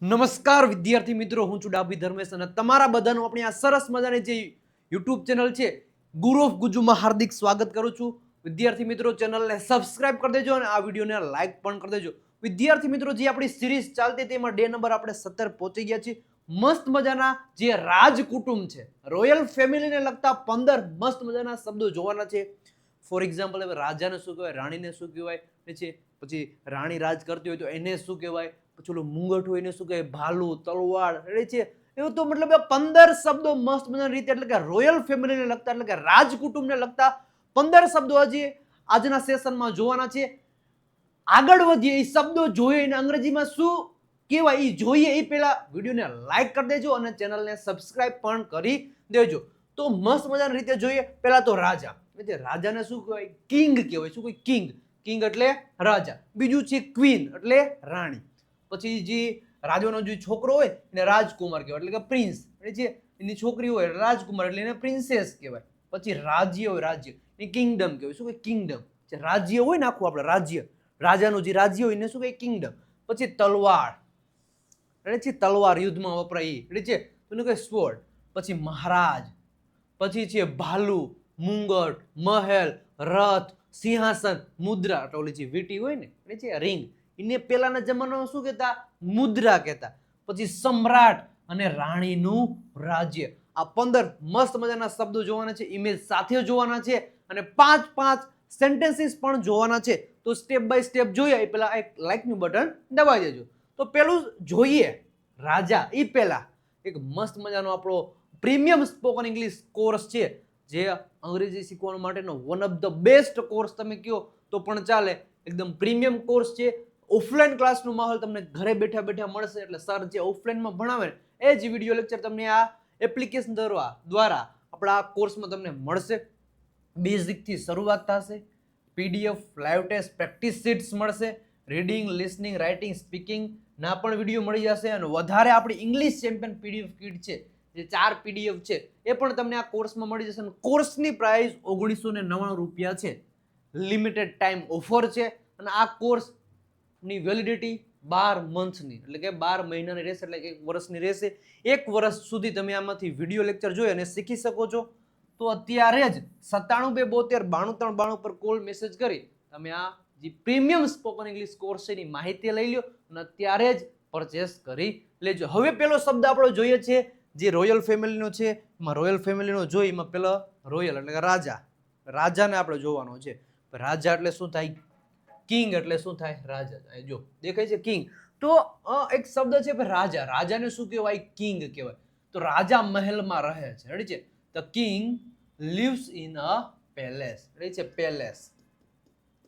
નમસ્કાર વિદ્યાર્થી મિત્રો, હું છું ડાભી ધર્મેશ અને તમારા બધાનું આપણી આ સરસ મજાની જે યુટ્યુબ ચેનલ છે ગુરુ ઓફ ગુજુમાં હાર્દિક સ્વાગત કરું છું. વિદ્યાર્થી મિત્રો, ચેનલને સબસ્ક્રાઇબ કરી દેજો અને આ વિડીયોને લાઈક પણ કરી દેજો. વિદ્યાર્થી મિત્રો, જે આપણી સિરીઝ ચાલતી તેમાં ડે નંબર આપણે 17 પહોંચી ગયા છીએ. મસ્ત મજાના જે રાજ કુટુંબ છે, રોયલ ફેમિલીને લગતા 15 મસ્ત મજાના શબ્દો જોવાના છે. ફોર એક્ઝામ્પલ, હવે રાજાને શું કહેવાય, રાણીને શું કહેવાય છે, પછી રાણી રાજ કરતી હોય તો એને શું કહેવાય, પછી ઓલું મુંગટ હોય એને શું કહેવાય, ભાલું, તલવાર, એટલે છે એવું. તો મતલબ 15 શબ્દો મસ્ત મજાની રીતે, એટલે કે રોયલ ફેમિલીને લગતા, એટલે કે રાજ કુટુંબને લગતા 15 શબ્દો હજી આજના સેશનમાં જોવાના છે. આગળ વધીએ, એ શબ્દો જોઈએ અને અંગ્રેજીમાં શું કહેવાય એ જોઈએ એ પહેલા વિડીયોને લાઈક કરી દેજો અને ચેનલને સબસ્ક્રાઇબ પણ કરી દેજો. તો મસ્ત મજાની રીતે જોઈએ. પહેલા તો રાજા, એટલે રાજાને શું કહેવાય, કિંગ કહેવાય. શું કહેવાય? કિંગ. કિંગ એટલે રાજા. બીજું છે ક્વીન, એટલે રાણી. પછી જે રાજાનો જે છોકરો હોય એને રાજકુમાર કહેવાય, એટલે કે પ્રિન્સ. એટલે જે એની છોકરી હોય રાજકુમાર, એટલે એને પ્રિન્સેસ કહેવાય. પછી રાજ્ય હોય, રાજ્ય એ કિંગડમ કહેવાય. શું કહેવાય? કિંગડમ. જે રાજ્ય હોય ને આખું, આપણે રાજ્ય, રાજાનું જે રાજ્ય હોય એને શું કહેવાય? કિંગડમ. પછી તલવાર, એટલે છે તલવાર યુદ્ધમાં વપરાય, એટલે છે એનું કહેવાય સ્વોર્ડ. પછી મહારાજ, પછી છે ભાલુ, મુંગટ, મહેલ, રથ, સિંહાસન, મુદ્રા, એટલે ઓલી જે વીંટી હોય ને એટલે છે રિંગ, એને પેલાના જમાનામાં શું કહેતા? મુદ્રા કહેતા. પછી સમ્રાટ અને રાણીનું રાજ્ય. આ 15 મસ્ત મજાના શબ્દો જોવાના છે, ઇમેજ સાથે જોવાના છે અને 5 સેન્ટેન્સીસ પણ જોવાના છે. તો સ્ટેપ બાય સ્ટેપ જોઈએ એ પહેલા એક લાઈકનું બટન દબાવી દેજો. તો પેલું જોઈએ રાજા, એ પહેલા એક મસ્ત મજાનો આપણો પ્રીમિયમ સ્પોકન ઇંગ્લિશ કોર્સ છે, જે અંગ્રેજી શીખવા માટેનો one of the best course તમે કહો તો પણ ચાલે. એકદમ પ્રીમિયમ કોર્સ છે. ઓફલાઈન ક્લાસનો માહોલ તમને ઘરે બેઠા બેઠા મળશે. એટલે સર જે ઓફલાઈનમાં ભણાવે ને એ જ વિડીયો લેક્ચર તમને આ એપ્લિકેશન દ્વારા આપણા આ કોર્સમાં તમને મળશે. બેઝિકથી શરૂઆત થશે. PDF, live test, practice sheets મળશે. રીડિંગ, લિસનિંગ, રાઇટિંગ, સ્પીકિંગ ના પણ વિડીયો મળી જશે. અને વધારે આપણી ઇંગ્લિશ ચેમ્પિયન પીડીએફ કીટ છે, જે 4 પીડીએફ છે, એ પણ તમને આ કોર્સમાં મળી જશે. કોર્સની પ્રાઇસ 1999 રૂપિયા છે. લિમિટેડ ટાઈમ ઓફર છે અને આ કોર્સની વેલિડિટી 12 મંથની, એટલે કે 12 મહિનાની રહેશે, એટલે કે 1 વર્ષની રહેશે. 1 વર્ષ સુધી તમે આમાંથી વિડીયો લેક્ચર જોઈ અને શીખી શકો છો. તો અત્યારે જ 97 272 93 92 પર કોલ મેસેજ કરી તમે આ જે પ્રીમિયમ સ્પોકન ઇંગ્લિશ કોર્સ છે એની માહિતી લઈ લો અને અત્યારે જ પરચેસ કરી લેજો. હવે પેલો શબ્દ આપણો જોઈએ છે જે રોયલ ફેમિલીનો છે. એમાં રોયલ ફેમિલીનો જોઈ, એમાં પેલો રોયલ એટલે કે રાજા. રાજાને આપણે જોવાનો છે. રાજા એટલે શું થાય? કિંગ એટલે શું થાય? રાજા. જો દેખાય છે કિંગ. તો એક શબ્દ છે રાજા. રાજાને શું કહેવાય? કિંગ કહેવાય. તો રાજા મહેલમાં રહે છે. રેડી છે? The king lives in a palace. Ready છે? પેલેસ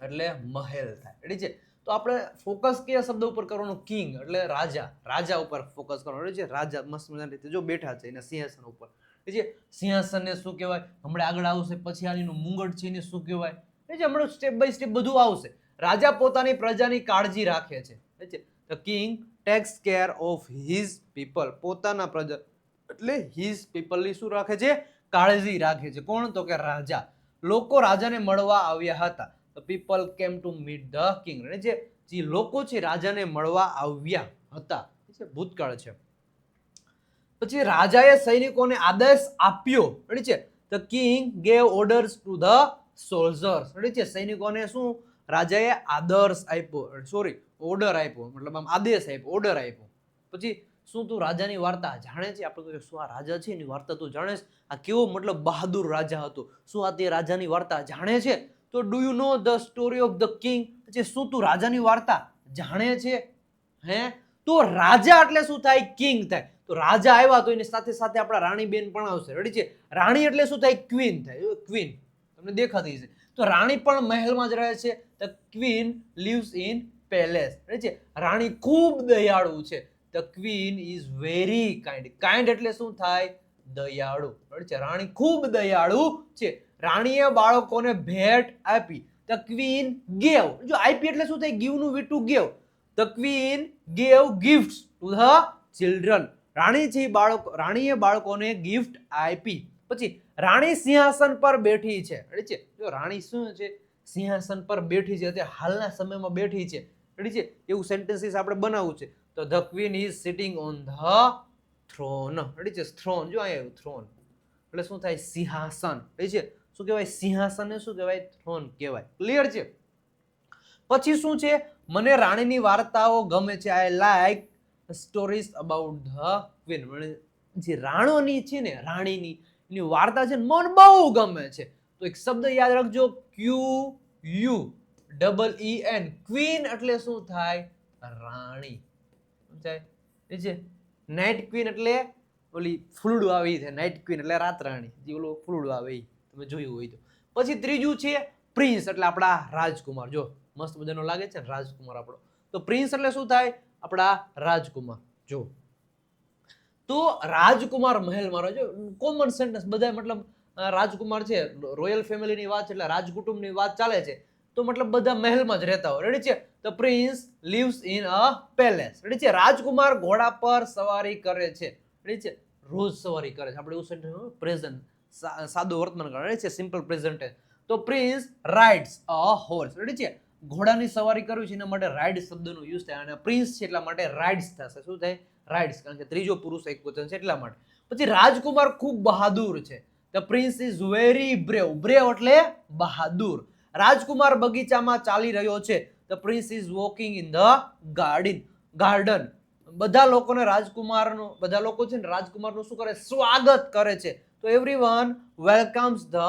એટલે મહેલ થાય. રેડી છે? તો આપણે ફોકસ કયા શબ્દ ઉપર કરવાનું? કિંગ એટલે રાજા. રાજા ઉપર ફોકસ કરવાનું. રેડી છે? રાજા મસ્ત મજાની રીતે જો બેઠા છે એના સિંહાસન ઉપર. રેડી છે? સિંહાસનને શું કહેવાય? હમણાં આગળ આવશે. પછી આનું મુંગટ છે એને શું કહેવાય? રેડી છે? હમણાં સ્ટેપ બાય સ્ટેપ બધું આવશે. રાજા પોતાની પ્રજાની કાળજી રાખે છે. રેડી છે? The king takes care of his people. પોતાના પ્રજા એટલે his people ની શું રાખે છે? કાળજી રાખે છે. કોણ? તો કે રાજા. લોકો રાજાને મળવા આવ્યા હતા. The people came to meet the king. જે લોકો છે રાજાને મળવા આવ્યા હતા, ભૂતકાળ છે. પછી રાજાએ સૈનિકોને આદેશ આપ્યો. રેડી છે? The king gave orders to the soldiers. Ready છે? સૈનિકોને શું રાજાએ આદર્શ આપ્યો, સોરી ઓર્ડર આપ્યો, મતલબ આમ આદેશ આપ્યો, ઓર્ડર આપ્યો. પછી શું તું રાજાની વાર્તા જાણે છે? આપણે શું આ રાજા છે એની વાર્તા તું જાણે છે? આ કેવો મતલબ બહાદુર રાજા હતો. શું આ તે રાજાની વાર્તા જાણે છે? તો do you know the story of the king? શું તું રાજાની વાર્તા જાણે છે? હે? તો રાજા એટલે શું થાય? કિંગ થાય. તો રાજા આવ્યા તો એની સાથે સાથે આપણા રાણી બેન પણ આવશે. રેડી છે? રાણી એટલે શું થાય? ક્વીન થાય. ક્વીન તમને દેખાતી છે. તો રાણી પણ મહેલમાં જ રહે છે. The queen lives in palace. Ready છે? રાણી ખૂબ દયાળુ છે. The queen is very kind. Kind એટલે શું થાય? દયાળુ. રેડી છે? રાણી ખૂબ દયાળુ છે. રાણીએ બાળકોને ભેટ આપી. The queen gave. જો આપી એટલે શું થાય? give નું વીટું give. The queen gave gifts to the children. રાણીએ બાળકોને ગિફ્ટ આપી. પછી રાણી સિંહાસન પર બેઠી છે. રેડી છે? જો રાણી શું છે? સિંહાસન પર બેઠી છે. અત્યારે હાલના સમયમાં બેઠી છે. રેડી છે? એવું સેન્ટેન્સીસ આપણે બનાવવું છે. તો the queen is sitting on the thrown. Ready છે? થ્રોન જો અહીંયા થ્રોન એટલે શું થાય? સિંહાસન. રેડી છે? શું કહેવાય? સિંહાસન ને શું કહેવાય? થ્રોન કહેવાય. ક્લિયર છે? પછી શું છે? મને રાણીની વાર્તાઓ ગમે છે. I like stories about the queen. જે રાણીની છે ને, રાણીની એની વાર્તા છે ને મને બહુ ગમે છે. તો એક શબ્દ યાદ રાખજો, QUEEN. ક્વીન એટલે શું થાય? રાણી. સમજાય? એ છે નાઇટ ક્વીન એટલે ઓલી ફૂલડું આવે છે. નાઇટ ક્વીન એટલે રાત રાણી. જે ઓલું ફૂલડું આવે એ તમે જોયું હોય તો. પછી ત્રીજું છે પ્રિન્સ એટલે આપણા રાજકુમાર. જો મસ્ત મજાનો લાગે છે ને રાજકુમાર આપણો. તો પ્રિન્સ એટલે શું થાય? આપણા રાજકુમાર. જો તો રાજકુમાર મહેલમાં રહે. જો કોમન સેન્ટેન્સ બધા મતલબ રાજકુમાર છે, રોયલ ફેમિલીની વાત છે એટલે રાજકુટુંબની વાત ચાલે છે તો મતલબ બધા મહેલમાં જ રહેતા હોય. રેડી છે? The prince lives in a palace. Ready છે? રાજકુમાર ઘોડા પર સવારી કરે છે. રેડી છે? રોજ સવારી કરે છે. આપણે એવું સેન્ટેન્સ પ્રેઝન્ટ સાદું વર્તમાન કાળ. રેડી છે? Simple present. તો prince rides a horse. Ready છે? ઘોડાની સવારી કરવી છે એના માટે રાઇડ શબ્દનો યુઝ થાય અને પ્રિન્સ છે એટલા માટે રાઇડ્સ થશે. શું થાય? રાઇડ્સ. કારણ કે ત્રીજો પુરુષ એકવચન છે એટલા માટે. પછી રાજકુમાર ખૂબ બહાદુર છે. The prince is very brave. Brave એટલે બહાદુર. રાજકુમાર બગીચામાં ચાલી રહ્યો છે. The prince is walking in the garden. બધા લોકોને બધા લોકો છે ને રાજકુમારનું શું કરે? સ્વાગત કરે છે. તો એવરીવન વેલકમ્સ ધ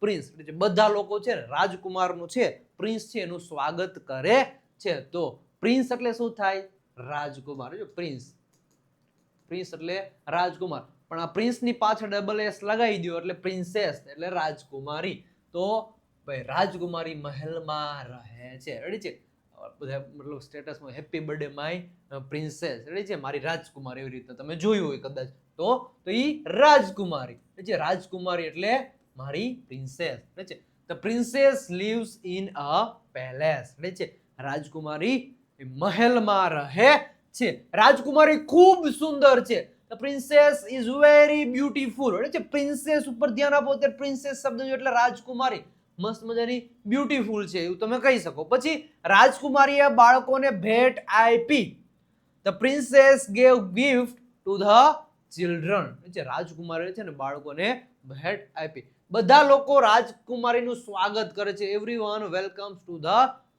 પ્રિન્સ. બધા લોકો છે ને રાજકુમારનું છે, પ્રિન્સ છે એનું સ્વાગત કરે છે. તો પ્રિન્સ એટલે શું થાય? રાજકુમાર. જો પ્રિન્સ એટલે રાજકુમાર. પણ આ પ્રિન્સની પાછળ ડબલ એસ લગાવી દો એટલે પ્રિન્સેસ એટલે રાજકુમારી. તો ભાઈ રાજકુમારી મહેલમાં રહે છે. રેડી છે? બધા મતલબ સ્ટેટસમાં happy birthday my princess. Ready છે? મારી રાજકુમારી. એવી રીતે તમે જોયું હોય કદાચ તો ઈ રાજકુમારી. રેડી છે? રાજકુમારી એટલે મારી પ્રિન્સેસ. રેડી છે? The princess lives in a palace. Ready છે? રાજકુમારી મહેલમાં રહે છે. રાજકુમારી ખૂબ સુંદર છે. The princess is very beautiful. Ready છે? પ્રિન્સેસ ઉપર ધ્યાન આપો ત્યારે પ્રિન્સેસ શબ્દ એટલે રાજકુમારી મસ્ત મજાની બ્યુટીફુલ છે એવું તમે કહી શકો. પછી રાજકુમારીએ બાળકોને ભેટ આપી. The princess gave gift to the children. રાજકુમારી છે ને બાળકોને ભેટ આપી. બધા લોકો રાજકુમારીનું સ્વાગત કરે છે. Everyone welcomes to the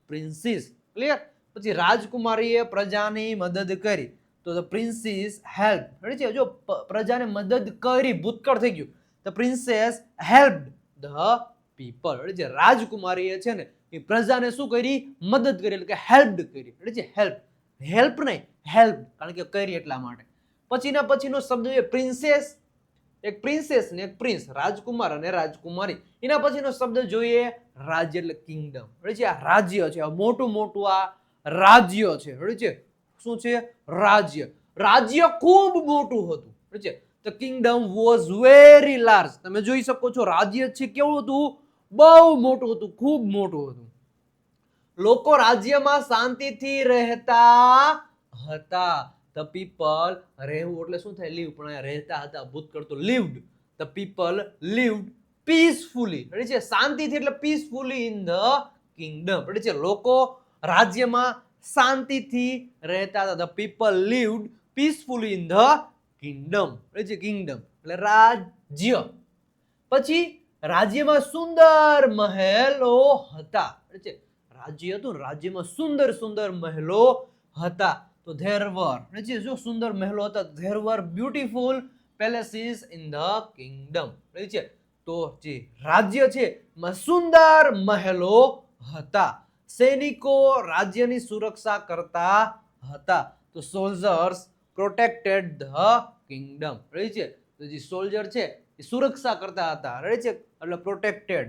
princess. Clear? પછી રાજકુમારીએ પ્રજાની મદદ કરી. તો ધ પ્રિન્સેસ હેલ્પ. છે? જો પ્રજાને મદદ કરી ભૂતકાળ થઈ ગયું. The princess હેલ્પ્ડ the people. છે? રાજકુમારીએ છે ને એ પ્રજાને શું કરી? મદદ કરી એટલે કે હેલ્પ્ડ કરી. છે? હેલ્પ નહીં, હેલ્પ. કારણ કે કરી એટલા માટે. પછીનો શબ્દ છે પ્રિન્સેસ. એક પ્રિન્સેસ ને એક પ્રિન્સ. રાજકુમાર અને રાજકુમારી. એના પછીનો શબ્દ જોઈએ રાજ્ય એટલે કિંગડમ. છે? આ રાજ્ય છે. મોટું આ રાજ્ય છે. છે? શું છે? રાજ્ય. રાજ્ય ખૂબ મોટું હતું. છે? The Kingdom was very large. તમે જોઈ શકો છો રાજ્ય છે કેવું હતું? બહુ મોટું હતું, ખૂબ મોટું હતું. લોકો રાજ્યમાં શાંતિથી રહેતા હતા. ધ પીપલ રહેવું એટલે શું થાય? લીવ. પણ અહીંયા રહેતા હતા ભૂતકાળ તો lived. The people lived peacefully. છે? શાંતિથી એટલે પીસફુલી ઇન ધ કિંગડમ. છે? લોકો રાજ્યમાં શાંતિથી રહેતા હતા. The people lived peacefully in the kingdom. છે? કિંગડમ એટલે રાજ્ય. પછી રાજ્યમાં સુંદર મહેલો હતા. છે? રાજ્ય હતું, રાજ્યમાં સુંદર મહેલો હતા. તો ધેર વર. છે? જો સુંદર મહેલો હતા. There were beautiful palaces in the kingdom. છે? તો જે રાજ્ય છે એમાં સુંદર મહેલો હતા. સૈનિકો રાજ્યની સુરક્ષા કરતા હતા. તો સોલ્જર્સ પ્રોટેક્ટેડ ધ કિંગડમ. છે? તો જે સોલ્જર છે એ સુરક્ષા કરતા હતા. છે? એટલે પ્રોટેક્ટેડ.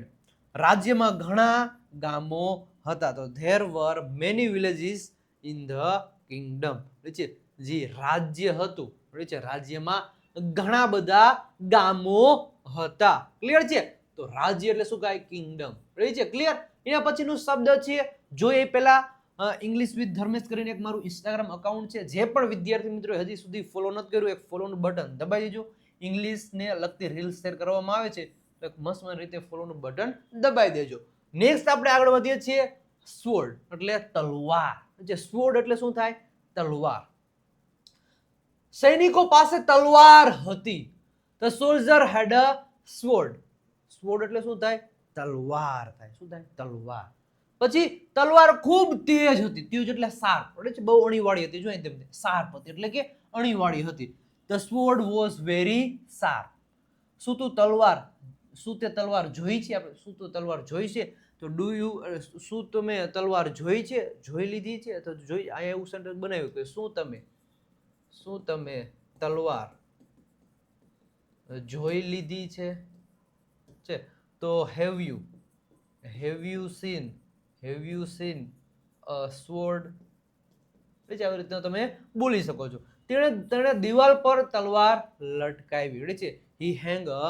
રાજ્યમાં ઘણા ગામો હતા. તો there were many villages in the kingdom. છે? જે રાજ્ય હતું. છે? રાજ્યમાં ઘણા બધા ગામો હતા. ક્લિયર છે? તો રાજ્ય એટલે શું કહે? કિંગડમ. છે? ક્લિયર? એના પછીનો શબ્દ છે જોઈએ પહેલા ઇંગ્લિશ વિથ ધર્મેશ કરીને એક મારું ઇન્સ્ટાગ્રામ અકાઉન્ટ છે. જે પણ વિદ્યાર્થી મિત્રો હજી સુધી ફોલો નથી કર્યું એક ફોલોનું બટન દબાવી દેજો. ઇંગ્લિશને લગતી રીલ્સ શેર કરવામાં આવે છે તો એક મસ્ત રીતે ફોલોનું બટન દબાવી દેજો. નેક્સ્ટ આપણે આગળ વધીએ છીએ સ્વોર્ડ એટલે તલવાર. સ્વોર્ડ એટલે શું થાય? તલવાર. સૈનિકો પાસે તલવાર હતી. The soldier had a sword. Sword એટલે શું થાય? તલવાર થાય. શું થાય? તલવાર. પછી તલવાર ખૂબ તેજ હતી. તેજ એટલે શાર્પ, એટલે બહુ અણીવાળી હતી. જોઈ તેમને શાર્પ હતી એટલે કે અણીવાળી હતી. The sword was very sharp. શું તું તલવાર, શું તે તલવાર જોઈ છે? આપણે શું તું તલવાર જોઈ છે? તો ડુ યુ, શું તમે તલવાર જોઈ છે, જોઈ લીધી છે? તો જોઈ, આ એવું સેન્ટેન્સ બનાવ્યું કે શું તમે તલવાર જોઈ લીધી છે? તો have you seen a sword. આવી રીતના તમે બોલી શકો છો. તેણે દિવાલ પર તલવાર લટકાવી છે. હી હેંગ અ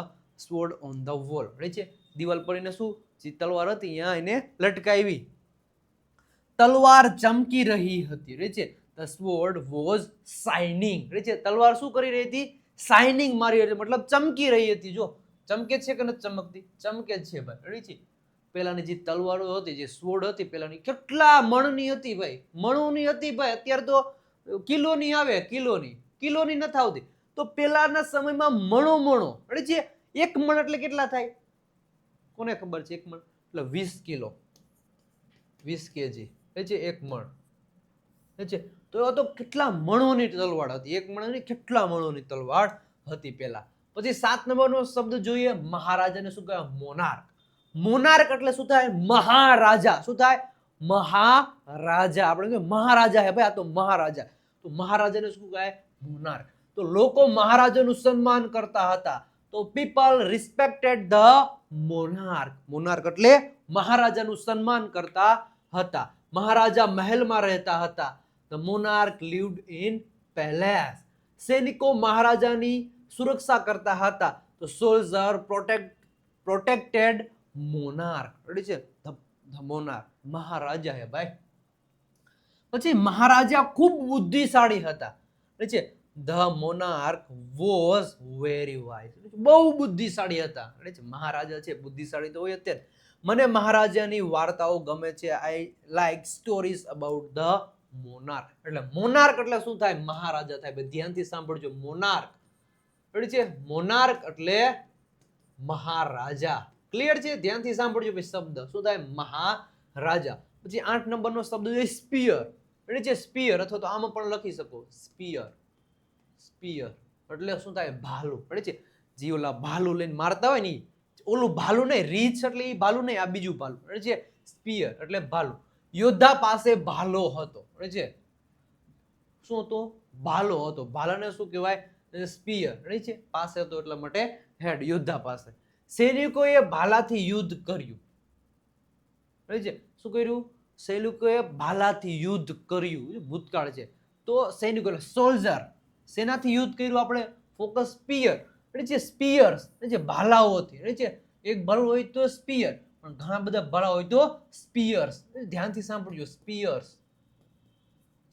સ્વોર્ડ ઓન ધ વોલ છે. દિવાલ પર એને શું, જે તલવાર હતી અહીંયા એને લટકાવી. તલવાર ચમકી રહી હતી છે. ધ સ્વોર્ડ વોઝ શાઇનિંગ છે. તલવાર શું કરી રહી હતી? શાઇનિંગ મારી હતી, મતલબ ચમકી રહી હતી. જો ચમકે છે કે નથી ચમકતી? ચમકે છે ભાઈ. છે પેલાની જે તલવારો હતી, જે સ્વોર્ડ હતી પેલાની, કેટલા મણની હતી ભાઈ, મણોની હતી ભાઈ. અત્યારે તો કિલોની આવે, કિલોની નથી આવતી. તો પેલાના સમયમાં મણો છે. એક મણ એટલે કેટલા થાય? કોને ખબર છે? એક મણ એટલે 20 કિલો, 20 કેજી છે એક મણ છે. તો કેટલા મણોની તલવાર હતી? એક મણ નહીં, કેટલા મણોની તલવાર હતી પેલા. પછી 7 નંબરનો શબ્દ જોઈએ, મહારાજાને શું કહેવાય? મોનાર્ક. મોનાર્ક એટલે શું થાય? મહારાજા. શું થાય? મહારાજા. આપણે મહારાજા હે ભાઈ, આ તો મહારાજા. તો મહારાજાને શું કહેવાય? મોનાર્ક. તો લોકો મહારાજાનું સન્માન કરતા હતા. તો people respected the monarch. Monarch એટલે મહારાજાનું સન્માન કરતા હતા. મહારાજા મહેલમાં રહેતા હતા. The monarch lived in palace. સૈનિકો મહારાજાની સુરક્ષા કરતા હતા. તો સોલ્જર પ્રોટેક્ટેડ મોનાર્ક. છે ધ મોનાર્ક, મહારાજા હે ભાઈ. પછી મહારાજા ખૂબ બુદ્ધિશાળી હતા. છે the monarch was very wise. બહુ બુદ્ધિશાળી હતા. મહારાજા છે બુદ્ધિશાળી તો હોય અત્યારે. મને મહારાજાની વાર્તાઓ ગમે છે. I like stories about the monarch. એટલે મોનાર્ક એટલે શું થાય? મહારાજા થાય. ધ્યાનથી સાંભળજો. મોનાર્ક છે, મોનાર્ક એટલે મહારાજા. ક્લિયર છે? ધ્યાનથી સાંભળજો ભાઈ. શબ્દ શું થાય? મહારાજા. પછી 8 નંબરનો શબ્દ છે સ્પીયર. છે સ્પીયર, અથવા તો આમાં પણ લખી શકો સ્પીયર. એટલે શું થાય? ભાલું. છે જે ઓલા ભાલું લઈને મારતા હોય ને, ઓલું ભાલું નહીં, રીછ એટલે એ ભાલું નહીં, આ બીજું ભાલું. છે સ્પીયર એટલે ભાલું. યોદ્ધા પાસે ભાલો હતો. છે શું હતો? ભાલો હતો. ભાલાને શું કહેવાય? સ્પીયર. છે પાસે હતો એટલા માટે હેડ. યોદ્ધા પાસે. સૈનિકોએ ભાલાથી યુદ્ધ કર્યું. છે શું કર્યું? સૈનિકોએ ભાલાથી યુદ્ધ કર્યું. ભૂતકાળ છે. તો સૈનિકો એટલે સોલ્જર. શેનાથી યુદ્ધ કર્યું? આપણે ફોકસ સ્પીયર. છે સ્પીયર્સ. છે ભાલાઓથી. છે એક ભાલું હોય તો સ્પીયર, પણ ઘણા બધા ભાલા હોય તો સ્પીયર્સ. ધ્યાનથી સાંભળજો. સ્પીયર્સ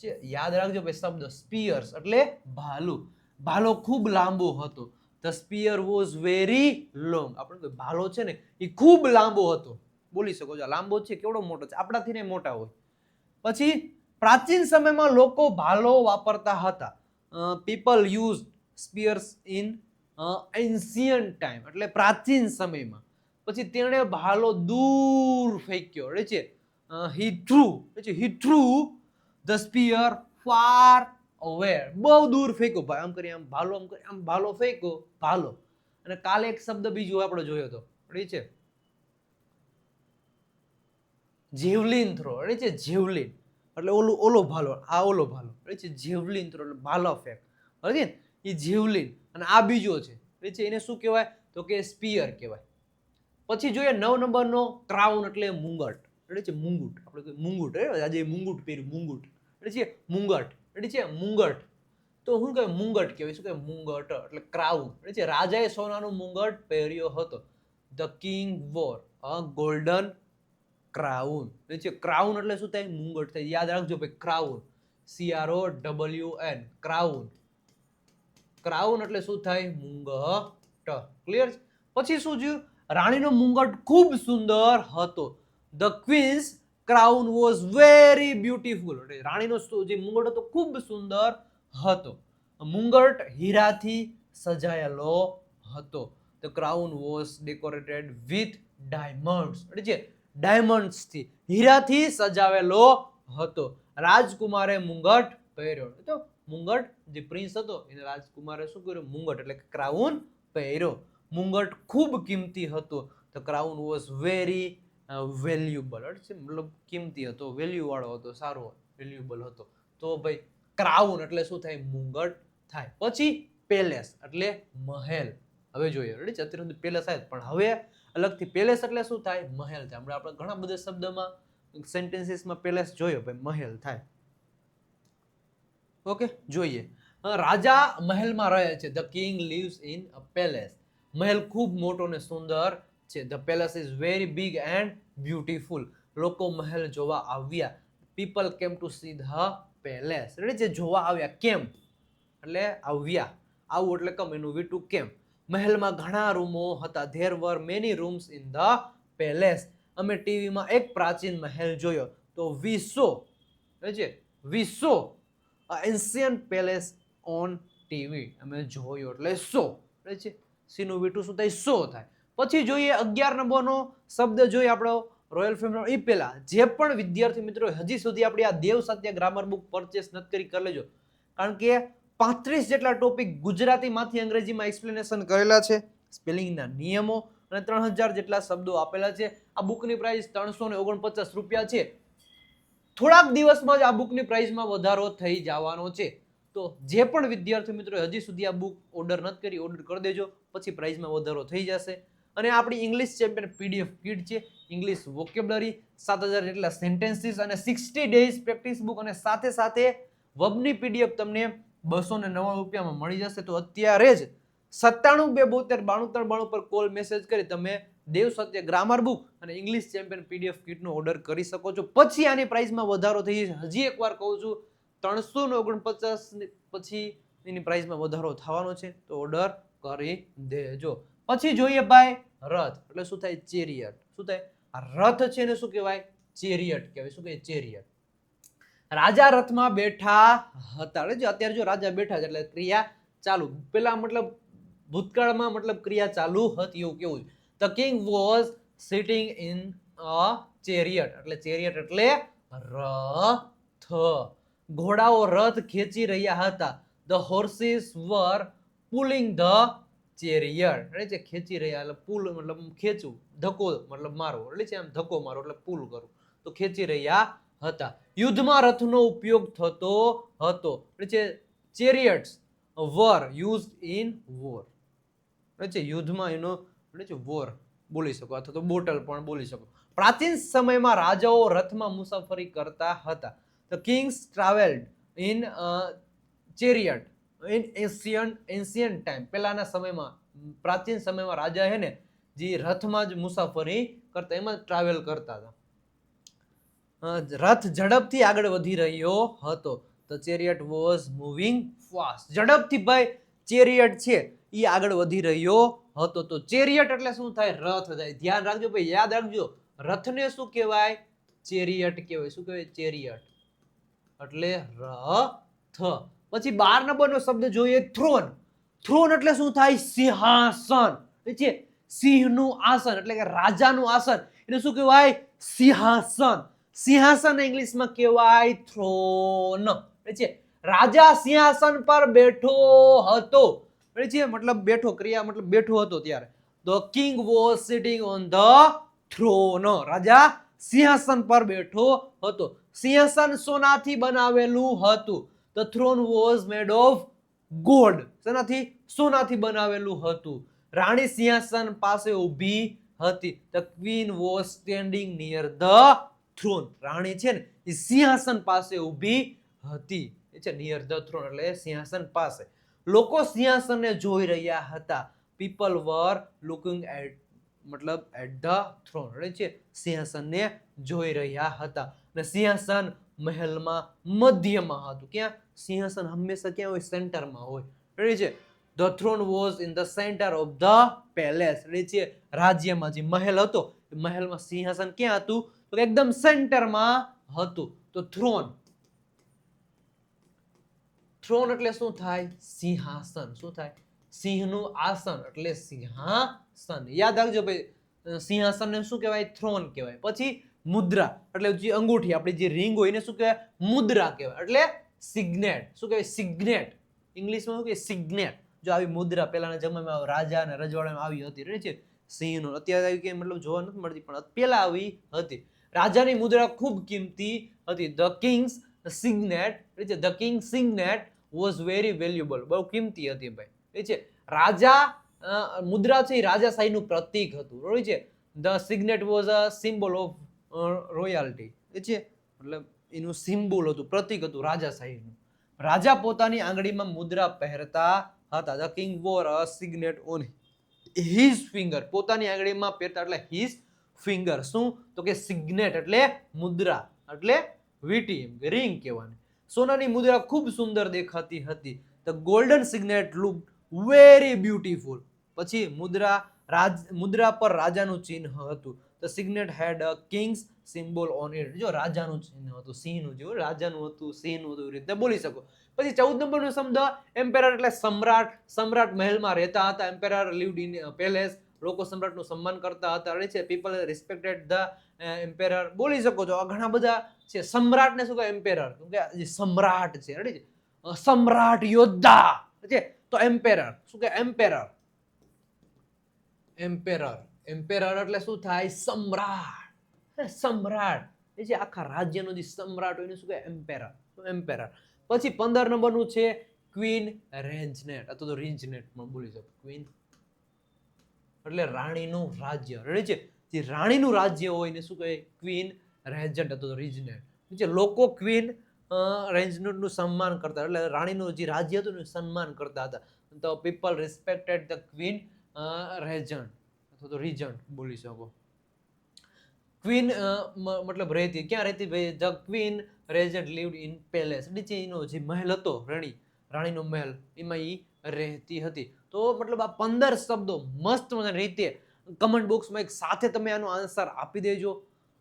છે, યાદ રાખજો ભાઈ શબ્દ. સ્પીયર્સ એટલે ભાલું. ભાલો ખૂબ લાંબો હતો. The spear was very long. આપણે ભાલો છે ને એ ખૂબ લાંબો હતો. બોલી શકો છો. લાંબો છે, કેવડો મોટો છે? આપણાથી ને મોટા હોય. પછી પ્રાચીન સમયમાં લોકો ભાલો વાપરતા હતા. People use spears in ancient time. એટલે પ્રાચીન સમયમાં. પછી તેણે ભાલો દૂર ફેંક્યો. છે he threw the spear far away. બહુ દૂર ફેંક્યો ભાઈ. આમ કરી આમ ભાલો, આમ કરી આમ ભાલો ફેંક્યો. ભાલો. અને કાલે એક શબ્દ બીજો આપણે જોયો હતો. છે જેવલિન થ્રો. છે જેવલિન એટલે ઓલો ભાલો, આ ઓલો ભાલો. છે જેવલિન થ્રો એટલે ભાલો ફેંક. ને એ જેવલિન. અને આ બીજો છે. એને શું કહેવાય? તો કે સ્પીયર કહેવાય. પછી જોઈએ 9 નંબરનો ક્રાઉન એટલે મુંગટ. છે મુંગુટ. આપણે મુંગુટ. આજે મુંગુટ પહેર્યું. મુંગુટ છે મુંગટ. છે મુંગટ. તો શું કહેવાય? મુંગટ કહેવાય. શું કહેવાય? મુંગટ એટલે ક્રાઉન. છે રાજાએ સોનાનું મુંગટ પહેર્યો હતો. The king wore a golden crown. છે ક્રાઉન એટલે શું થાય? મુંગટ થાય. યાદ રાખજો ભાઈ. ક્રાઉન. CROWN. ક્રાઉન. ક્રાઉન એટલે શું થાય? મુંગટ. ક્લિયર? પછી શું થયું? રાણીનો મુંગટ ખૂબ સુંદર હતો. The queen's crown was very beautiful. રાણીનો જે મુંગટ હતો ખૂબ સુંદર હતો. મુંગટ હીરાથી સજાયેલો હતો. The crown was decorated with diamonds. એટલે છે ડાયમંડ્સ થી, હીરાથી સજાવેલો હતો. રાજકુમારે મુંગટ પહેર્યો. તો મુંગટ જે પ્રિન્સ હતો એને રાજકુમારે શું કર્યું? મુંગટ એટલે ક્રાઉન પહેર્યો. મુંગટ ખૂબ કિંમતી હતો. The crown was very valuable. મતલબ કિંમતી હતો, વેલ્યુ વાળો હતો, સારો વેલ્યુબલ હતો. તો ભાઈ ક્રાઉન એટલે શું થાય? મુંગટ થાય. પછી પેલેસ એટલે મહેલ. હવે જોઈએ, રેડી છે? અત્યારે પેલેસ થાય, પણ હવે અલગથી પેલેસ એટલે શું થાય? મહેલ થાય. આપણે ઘણા બધા શબ્દમાં સેન્ટેન્સીસમાં પેલેસ જોયો, ભાઈ મહેલ થાય. ઓકે, જોઈએ. રાજા મહેલમાં રહે છે. The king lives in a palace. મહેલ ખૂબ મોટો ને સુંદર છે. The palace is very big and beautiful. લોકો મહેલ જોવા આવ્યા. People came to see the palace. એટલે જે જોવા આવ્યા, કેમ એટલે આવ્યા, આવું એટલે કમ, એનું વીટું કેમ. મહેલમાં ઘણા રૂમો હતા. There were many rooms in the palace. અમે ટીવીમાં એક પ્રાચીન મહેલ જોયો. તો વી સો એન્શિયન્ટ પેલેસ ઓન ટીવી. અમે જોયો એટલે સો. છે સીનું વીટું શું થાય? સો થાય. પછી જોઈએ 11 નંબરનો શબ્દ જોઈએ આપણો રોયલ ફેમિલી. એ પહેલા જે પણ વિદ્યાર્થી મિત્રો હજી સુધી આપણી આ દેવ સત્ય ગ્રામર બુક પરચેસ નથી કરી, કરી લેજો. કારણ કે 35 જેટલા ટોપિક ગુજરાતીમાંથી અંગ્રેજીમાં એક્સપ્લેનેશન કરેલા છે, સ્પેલિંગના નિયમો, અને 3000 જેટલા શબ્દો આપેલા છે. આ બુકની પ્રાઇસ 349 રૂપિયા છે. થોડાક દિવસમાં જ આ બુકની પ્રાઇસમાં વધારો થઈ જવાનો છે. તો જે પણ વિદ્યાર્થી મિત્રો હજી સુધી આ બુક ઓર્ડર નથી કરી, ઓર્ડર કરી દેજો, પછી પ્રાઇસમાં વધારો થઈ જશે. અને આપણી ઇંગ્લિશ ચેમ્પિયન પીડીએફ કીટ છે. ઇંગ્લિશ વોકેબ્યુલરી, 7000 જેટલા સેન્ટેન્સીસ અને 60 ડેઝ પ્રેક્ટિસ બુક, અને સાથે સાથે વર્બની પીડીએફ તમને 299 રૂપિયામાં મળી જશે. તો અત્યારે જ 97 272 93 92 પર કોલ મેસેજ કરી તમે દેવ સત્ય ગ્રામર બુક અને ઇંગ્લિશ ચેમ્પિયન પીડીએફ કીટનો ઓર્ડર કરી શકો છો. પછી આની પ્રાઇસમાં વધારો થઈ જશે. હજી એકવાર કહું છું, 349 પછી એની પ્રાઇસમાં વધારો થવાનો છે. તો ઓર્ડર કરી દેજો. પછી જોઈએ ભાઈ રથ એટલે શું થાય? ચેરિયટ. શું થાય? આ રથ છે ને શું કહેવાય? ચેરિયટ કહેવાય. શું કહેવાય? ચેરિયટ. રાજા રથમાં બેઠા હતા. એટલે અત્યારે જો રાજા બેઠા છે એટલે ક્રિયા ચાલુ. પેલા મતલબ ભૂતકાળમાં મતલબ ક્રિયા ચાલુ હતી એવું કેવું. The king was sitting in a chariot. એટલે ચેરિયટ એટલે રથ. ઘોડાઓ રથ ખેંચી રહ્યા હતા. The horses were pulling the chariot. એટલે જે ખેંચી રહ્યા એટલે પુલ મતલબ ખેંચવું, ધક્કો મતલબ મારવો. એટલે છે આમ ધક્કો મારો એટલે પુલ કરું. તો ખેંચી રહ્યા હતા. યુદ્ધમાં રથનો ઉપયોગ થતો હતો. એટલે છે ચેરિયટ્સ વર યુઝડ ઇન વોર. એટલે છે યુદ્ધમાં એનો એટલે છે વોર બોલી શકો, અથવા તો બોટલ પણ બોલી શકો. પ્રાચીન સમયમાં રાજાઓ રથમાં મુસાફરી કરતા હતા. The king's travelled in chariot in ancient time. પહેલાના સમયમાં, પ્રાચીન સમયમાં રાજા હે ને જે રથમાં જ મુસાફરી કરતા, એમાં ટ્રાવેલ કરતા હતા. રથ ઝડપથી આગળ વધી રહ્યો હતો. The chariot was moving fast. ઝડપથી ભાઈ ચેરિયટ છે એ આગળ વધી રહ્યો હતો. તો ચેરિયટ એટલે શું થાય? રથ થાય. ધ્યાન રાખજો ભાઈ, યાદ રાખજો. રથને શું કહેવાય? ચેરિયટ કહેવાય. શું કહેવાય? ચેરિયટ એટલે રથ. પછી 12 નંબરનો શબ્દ જોઈએ થ્રોન. થ્રોન એટલે શું થાય? સિંહાસન. છે સિંહનું આસન એટલે કે રાજાનું આસન, એને શું કહેવાય? સિંહાસન. સિંહાસન ઇંગ્લિશમાં કહેવાય થ્રોન. છે રાજા સિંહાસન પર બેઠો હતો. છે મતલબ બેઠો, ક્રિયા મતલબ બેઠો હતો ત્યારે. The king was sitting on the throne. રાજા સિંહાસન પર બેઠો હતો. સિંહાસન સોનાથી બનાવેલું હતું. The throne was made of gold. શેનાથી? સોનાથી બનાવેલું હતું. રાણી સિંહાસન પાસે ઊભી હતી. The queen was standing near the throne. રાણી છે ને એ સિંહાસન પાસે ઊભી હતી. એ છે નિયર ધ થ્રોન એટલે સિંહાસન પાસે. લોકો સિંહાસનને જોઈ રહ્યા હતા. પીપલ વર લુકિંગ એટ મતલબ એટ ધ થ્રોન. એટલે છે સિંહાસનને જોઈ રહ્યા હતા. અને સિંહાસન મહેલમાં મધ્યમાં હતું. ક્યાં? સિંહાસન હંમેશા ક્યાં હોય? સેન્ટરમાં હોય. એટલે છે the throne was in the centre of the palace. એટલે છે રાજ્યમાં જે મહેલ હતો, મહેલમાં સિંહાસન ક્યાં હતું? તો એકદમ સેન્ટરમાં હતું. તો થ્રોન થ્રોન એટલે શું થાય? સિંહાસન. શું થાય? સિંહનું આસન એટલે સિંહાસન. યાદ રાખજો ભાઈ, સિંહાસનને શું કહેવાય? થ્રોન કહેવાય. પછી મુદ્રા એટલે જે અંગૂઠી આપણી જે રિંગ હોય એને શું કહેવાય? મુદ્રા કહેવાય. એટલે સિગ્નેટ. શું કહેવાય? સિગ્નેટ. ઇંગ્લિશમાં શું કહેવાય? સિગ્નેટ. જો આવી મુદ્રા પહેલાના જમાનામાં રાજા અને રજવાડામાં આવી હતી, રહી છે સિંહનો. અત્યારે આવી કે મતલબ જોવા નથી મળતી, પણ પહેલા આવી હતી. રાજાની મુદ્રા ખૂબ કિંમતી હતી. The king's signet, the king signet was very valuable. બહુ કિંમતી હતી ભાઈ. એ છે રાજા મુદ્રા છે એ રાજાશાહીનું પ્રતીક હતું. બરોબર છે. The signet was a symbol of royalty. એ છે મતલબ એનું સિમ્બોલ હતું, પ્રતીક હતું રાજાશાહીનું. રાજા પોતાની આંગળીમાં મુદ્રા પહેરતા હતા. The king wore a signet on his finger. પોતાની આંગળીમાં પહેરતા એટલે હિઝ ફિંગર. શું? તો કે સિગ્નેટ એટલે મુદ્રા, એટલે વીટી, રિંગ કહેવાની. સોનાની મુદ્રા ખૂબ સુંદર દેખાતી હતી. The golden signet look very beautiful. પછી મુદ્રા પર રાજાનું ચિહ્ન હતું. The signet had a king's symbol on it. જો રાજાનું ચિહ્ન હતું, સિંહનું જેવું રાજાનું હતું, સિંહનું હતું, એ રીતે બોલી શકો. પછી 14 નંબરનો શબ્દ એમ્પેરર એટલે સમ્રાટ. સમ્રાટ મહેલમાં રહેતા હતા. એમ્પેરર લિવ્ડ ઇન પેલેસ. લોકો સમ્રાટનું સન્માન કરતા હતા. રહે છે પીપલ રિસ્પેક્ટેડ ધ એમ્પેરર. બોલી શકો છો. ઘણા બધા છે. સમ્રાટને શું કહે? એમ્પેરર. કેમ કે જે સમ્રાટ છે, રેડી છે, સમ્રાટ યોદ્ધા છે, તો એમ્પેરર. શું કે? એમ્પેરર. એમ્પેરર. એમ્પેરર એટલે શું થાય? સમ્રાટ. સમ્રાટ એ છે આખા રાજ્યનો જે સમ્રાટ હોય એને શું કહે? એમ્પેરર. એમ્પેરર. પછી 15 નંબરનું છે ક્વીન રેન્જનેટ અથવા તો રિંજનેટ પણ બોલી શકો. ક્વીન એટલે રાણીનું રાજ્ય. રેડી છે જે રાણીનું રાજ્ય હોય એને શું કહે? ક્વીન રેન્જન્ટ અથવા તો રિજનેટ. જે લોકો ક્વીન રેન્જનેટનું સન્માન કરતા, એટલે રાણીનું જે રાજ્ય હતું એનું સન્માન કરતા હતા. તો people respected the queen Regent અથવા તો રિજન્ટ બોલી શકો. ક્વીન મતલબ રહેતી. ક્યાં રહેતી ભાઈ? The queen regent lived in palace. નીચે એનો જે મહેલ હતો, રાણીનો મહેલ, એમાં એ રહેતી હતી. તો મતલબ આ 15 શબ્દો મસ્ત રીતે કમેન્ટ બોક્સમાં એક સાથે તમે આનો આન્સર આપી દેજો.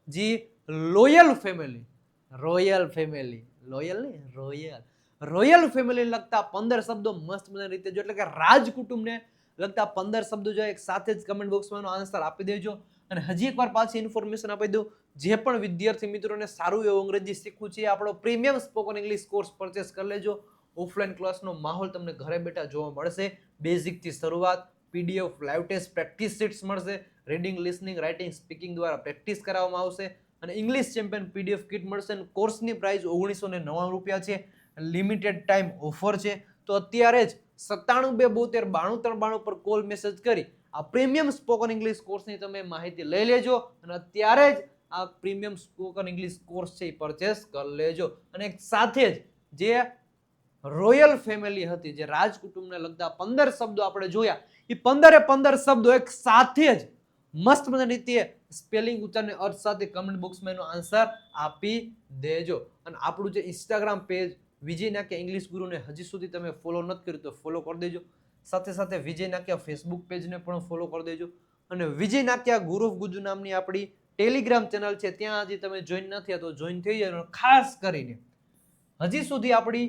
જે loyal family, royal family, loyal ને રોયલ, રોયલ ફેમિલી લગતા 15 શબ્દો મસ્ત રીતે જો, એટલે કે રાજ કુટુંબને લગતા 15 શબ્દો જો એક સાથે જ કમેન્ટ બોક્સમાં આન્સર આપી દેજો. અને હજી એકવાર પાછી ઇન્ફોર્મેશન આપી દઉં, જે પણ વિદ્યાર્થી મિત્રોને સારું એવું અંગ્રેજી શીખવું છે, આપણો premium spoken English course purchase કરી લેજો. ઓફલાઈન ક્લાસનો માહોલ તમને ઘરે બેઠા જોવા મળશે. બેઝિકથી શરૂઆત, PDF, live test, practice sheets મળશે. રીડિંગ, લિસનિંગ, રાઇટિંગ, સ્પીકિંગ દ્વારા પ્રેક્ટિસ કરાવવામાં આવશે. અને ઇંગ્લિશ ચેમ્પિયન પીડીએફ કિટ મળશે. કોર્સની પ્રાઇસ 1999 રૂપિયા છે. લિમિટેડ ટાઈમ ઓફર છે. તો અત્યારે જ 97 272 93 92 પર કોલ મેસેજ કરી આ પ્રીમિયમ સ્પોકન ઇંગ્લિશ કોર્સની તમે માહિતી લઈ લેજો. અને અત્યારે જ આ પ્રીમિયમ સ્પોકન ઇંગ્લિશ કોર્સ છે એ પરચેસ કરી લેજો. અને એક સાથે જ જે રોયલ ફેમિલી હતી, જે રાજકુટુંબને લગતા 15 શબ્દો આપણે જોયા, એ 15 શબ્દો એક સાથે જ મસ્ત મજાની રીતે સ્પેલિંગ, ઉચ્ચારણ, અર્થ સાથે કમેન્ટ બોક્સમાં એનો આન્સર આપી દેજો. અને આપણું જે ઇન્સ્ટાગ્રામ પેજ વિજય નાક્યા ઇંગ્લિશ ગુરુને હજી સુધી તમે ફોલો નથી કર્યું તો ફોલો કરી દેજો. સાથે સાથે વિજય નાક્યા ફેસબુક પેજને પણ ફોલો કરી દેજો. અને વિજય નાક્યા ગુરુ ઓફ ગુજુ નામની આપણી ટેલિગ્રામ ચેનલ છે, ત્યાં હજી તમે જોઈન નથી તો જોઈન થઈ જાય. ખાસ કરીને હજી સુધી આપણી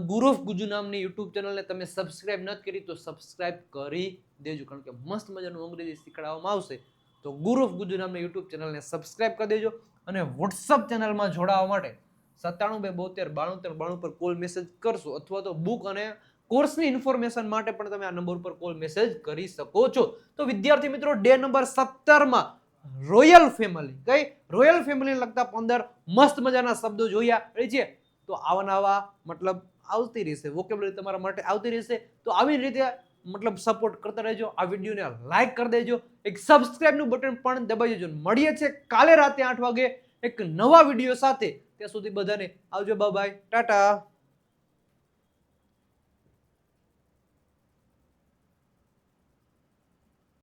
ગુરુ ઓફ ગુજુ નામની યુટ્યુબ ચેનલને તમે સબસ્ક્રાઇબ નથી કરી તો સબસ્ક્રાઇબ કરી દેજો, કારણ કે મસ્ત મજાનું અંગ્રેજી શીખવાડવામાં આવશે. તો ગુરુ ઓફ ગુજુ નામની યુટ્યુબ ચેનલને સબસ્ક્રાઇબ કરી દેજો. અને વોટ્સઅપ ચેનલમાં જોડાવા માટે 97 272 93 92 પર કોલ મેસેજ કરશો, અથવા તો બુક અને કોર્સની ઇન્ફોર્મેશન માટે પણ તમે આ નંબર પર કોલ મેસેજ કરી શકો છો. તો વિદ્યાર્થી મિત્રો, ડે નંબર 17માં રોયલ ફેમિલી, કઈ રોયલ ફેમિલીને લગતા 15 મસ્ત મજાના શબ્દો જોયા છે. તો આવા મતલબ આવતી રહેશે, વોકેબ્યુલરી તમારા માટે આવતી રહેશે. તો આવી રીતે મતલબ સપોર્ટ કરતા રહેજો. આ વિડીયોને લાઈક કરી દેજો, એક સબસ્ક્રાઇબનું બટન પણ દબાવી દેજો. મળીએ છે કાલે રાતે 8 વાગે એક નવા વિડીયો સાથે. ત્યાં સુધી બધાને આવજો, બાય બાય, ટાટા.